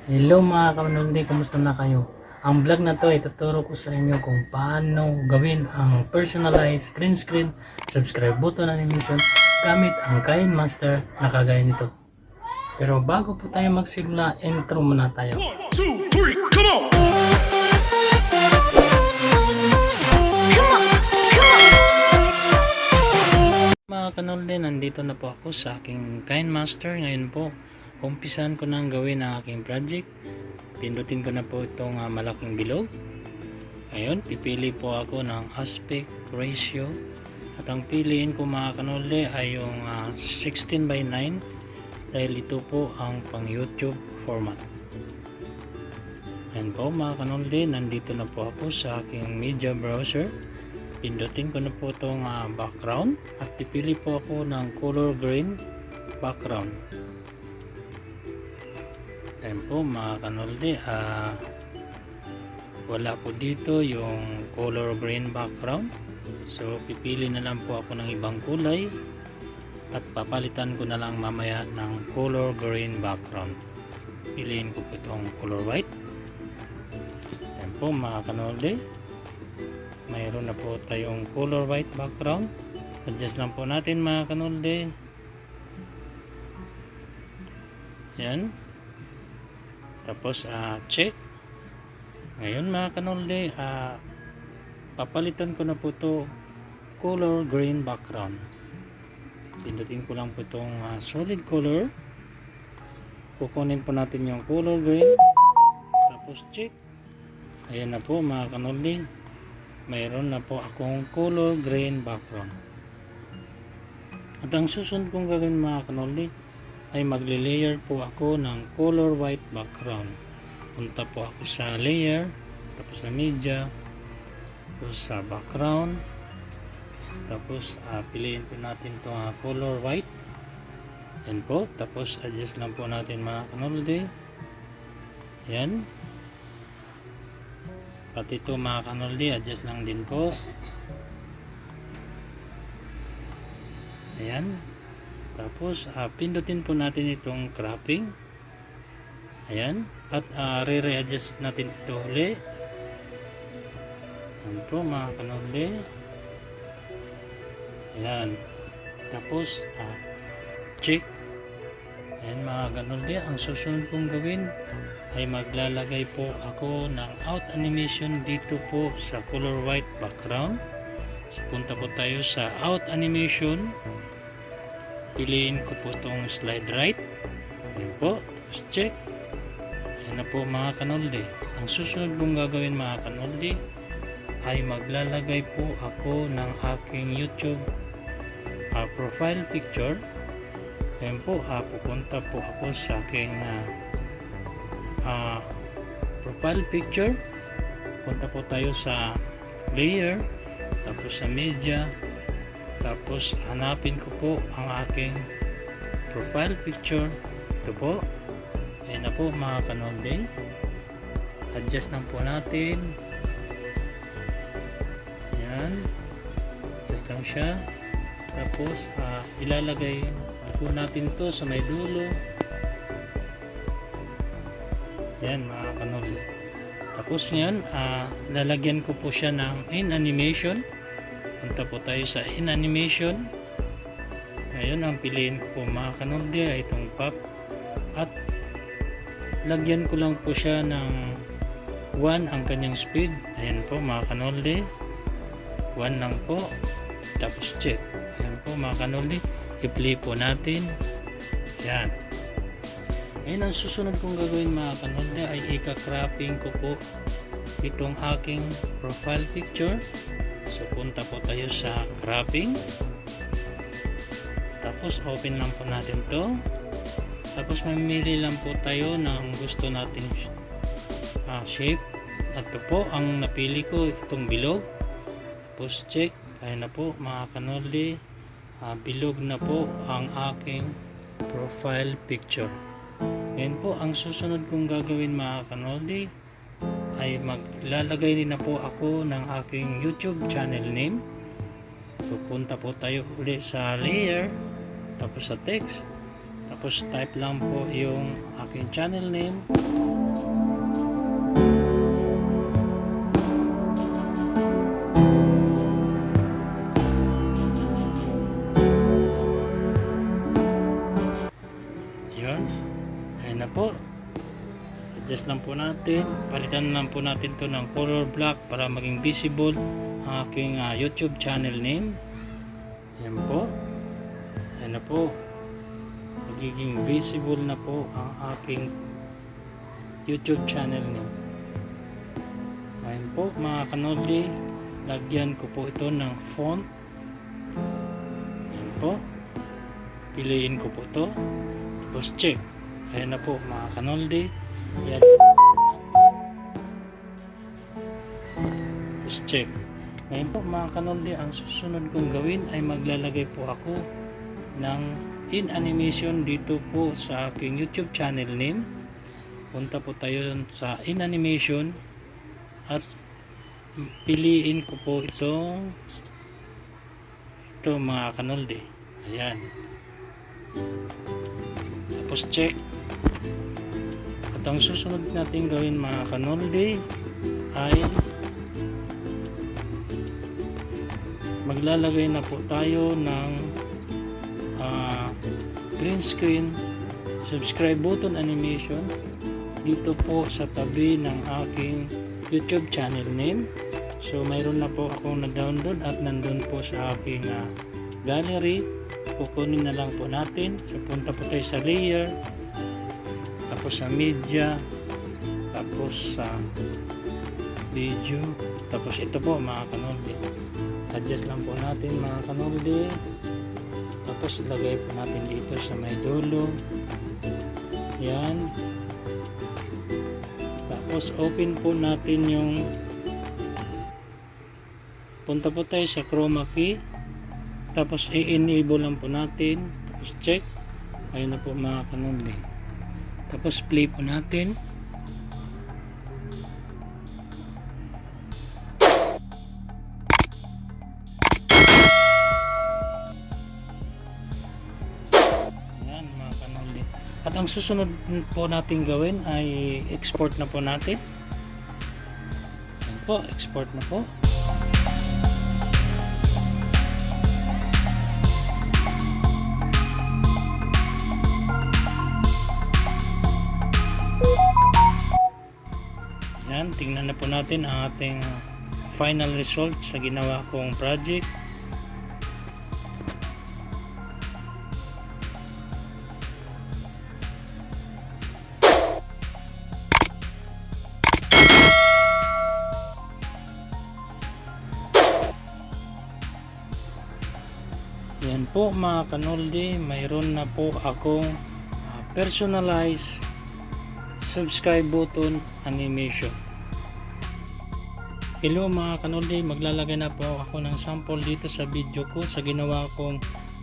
Hello mga kanundi, kumusta na kayo? Ang vlog na to ay tuturo ko sa inyo kung paano gawin ang personalized green screen subscribe button animation gamit ang Kinemaster na kagaya nito. Pero bago po tayo magsimula, intro muna tayo. 1, 2, 3, come on! Mga kanundi, nandito na po ako sa aking Kinemaster. Ngayon po, umpisan ko nang gawin ang aking project. Pindutin ko na po itong malaking bilog. Ngayon, pipili po ako ng aspect ratio. At ang piliin ko mga kanole ay yung 16:9 dahil ito po ang pang YouTube format. Ayan po mga kanole, nandito na po ako sa aking media browser. Pindutin ko na po itong background at pipili po ako ng color green background. Ayan po mga kanolde, wala po dito yung color green background, so pipili na lang po ako ng ibang kulay at papalitan ko na lang mamaya ng color green background. Piliin ko po itong color white. Ayan po mga kanolde, mayroon na po tayong color white background. Adjust lang po natin mga kanolde. Ayan. Tapos check. Ngayon mga kanolde, papalitan ko na po to color green background. Pindutin ko lang po itong solid color. Kukunin po natin yung color green. Tapos check. Ayan na po mga kanolde, mayroon na po akong color green background. At ang susunod kong gagawin mga kanolde ay magle-layer po ako ng color white background. Punta po ako sa layer, tapos sa media, tapos sa background, tapos piliin po natin itong color white. Yan po, tapos adjust lang po natin mga kanolde. Yan. Pati ito mga kanolde, adjust lang din po. Ayan. Tapos pindutin po natin itong cropping. Ayan. At re-readjust natin ito ulit. Ayan po mga kanolde. Ayan. Tapos check. Ayan mga kanolde, ang susunod kong gawin ay maglalagay po ako ng out animation dito po sa color white background. So punta po tayo sa out animation. Piliin ko po itong slide right. Ayan po. Tapos check. Ayan na po mga kanolde. Ang susunod kong gagawin mga kanolde ay maglalagay po ako ng aking YouTube profile picture. Ayan po. Pupunta po ako sa aking profile picture. Punta po tayo sa layer. Tapos sa media. Tapos hanapin ko po ang aking profile picture. Ito po. Ayan na po mga kanolde. Adjust lang po natin. Ayan. Adjust lang siya. Tapos ilalagay po natin to sa may dulo. Ayan mga kanolde. Tapos yan, lalagyan ko po siya ng in animation. Punta po tayo sa in animation. Ngayon ang piliin ko po mga kanolde ay itong pop. At lagyan ko lang po siya ng 1 ang kanyang speed. Ayan po mga kanolde, 1 lang po. Tapos check. Ayan po mga kanolde, i-play po natin. Ayan. Ngayon ang susunod kong gagawin mga kanolde ay ika-cropping ko po itong aking profile picture. So punta po tayo sa cropping. Tapos open lang po natin to. Tapos mamili lang po tayo ng gusto nating shape. At ito po ang napili ko, itong bilog. Tapos check. Ayan na po mga kanolde, bilog na po ang aking profile picture. Ngayon po ang susunod kong gagawin mga kanolde ay maglalagay din na po ako ng aking YouTube channel name. So punta po tayo ulit sa layer, tapos sa text, tapos type lang po yung aking channel name. po, adjust lang po natin, palitan lang po natin to ng color black para maging visible ang aking YouTube channel name. Ayan po, ayan na po, magiging visible na po ang aking YouTube channel name. Ayan po mga kanoldi, lagyan ko po ito ng font. Ayan po, piliin ko po ito, tapos check. Ayan na po mga kanoldi, yan. Tapos check. Ngayon po mga kanoldi, ang susunod kong gawin ay maglalagay po ako ng in animation dito po sa aking YouTube channel name. Punta po tayo sa in animation at piliin ko po ito mga kanoldi. Ayan. Tapos check. At ang susunod natin gawin mga kanoldi ay maglalagay na po tayo ng green screen subscribe button animation dito po sa tabi ng aking YouTube channel name. So mayroon na po akong na-download at nandun po sa aking gallery. Kukunin na lang po natin. So punta po tayo sa layer, tapos sa media, tapos sa video, tapos ito po mga kanoldi, adjust lang po natin mga kanoldi, tapos ilagay po natin dito sa may dulo. Yan, tapos open po natin yung, punta po tayo sa chroma key, tapos i-enable lang po natin, tapos check. Ayun na po mga kanoldi, tapos play po natin. Ayan mga kanoldi, at ang susunod po natin gawin ay export na po natin. Ayan po, export na po. Yan, tingnan na po natin ang ating final result sa ginawa kong project. Yan po mga kanoldi, mayroon na po akong personalize subscribe button animation. Hello mga kanoldi, maglalagay na po ako ng sample dito sa video ko sa ginawa kong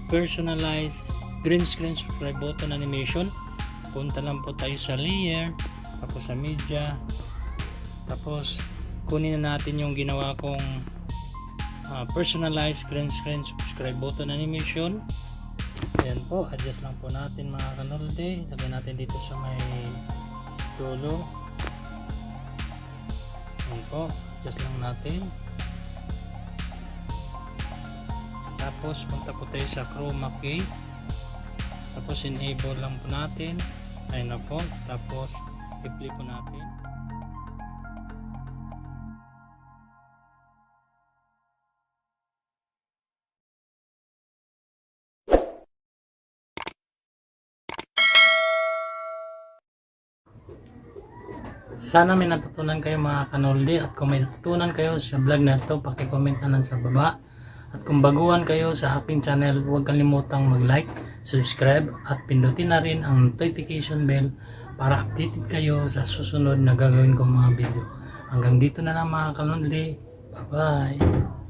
personalized green screen subscribe button animation. Punta lang po tayo sa layer, tapos sa media, tapos kunin na natin yung ginawa kong personalized green screen subscribe button animation. Ayan po, adjust lang po natin mga kanoldi, lagay natin dito sa may dulo. Ayan po, adjust lang natin. Tapos punta po tayo sa chroma key, tapos enable lang po natin. Ayun na po, tapos i-play po natin. Sana may natutunan kayo mga kanoldi, at kung may natutunan kayo sa vlog na ito, paki-comment na lang sa baba. At kung baguhan kayo sa aking channel, huwag kalimutang mag-like, subscribe, at pindutin na rin ang notification bell para updated kayo sa susunod na gagawin kong mga video. Hanggang dito na lang mga kanoldi. Bye bye!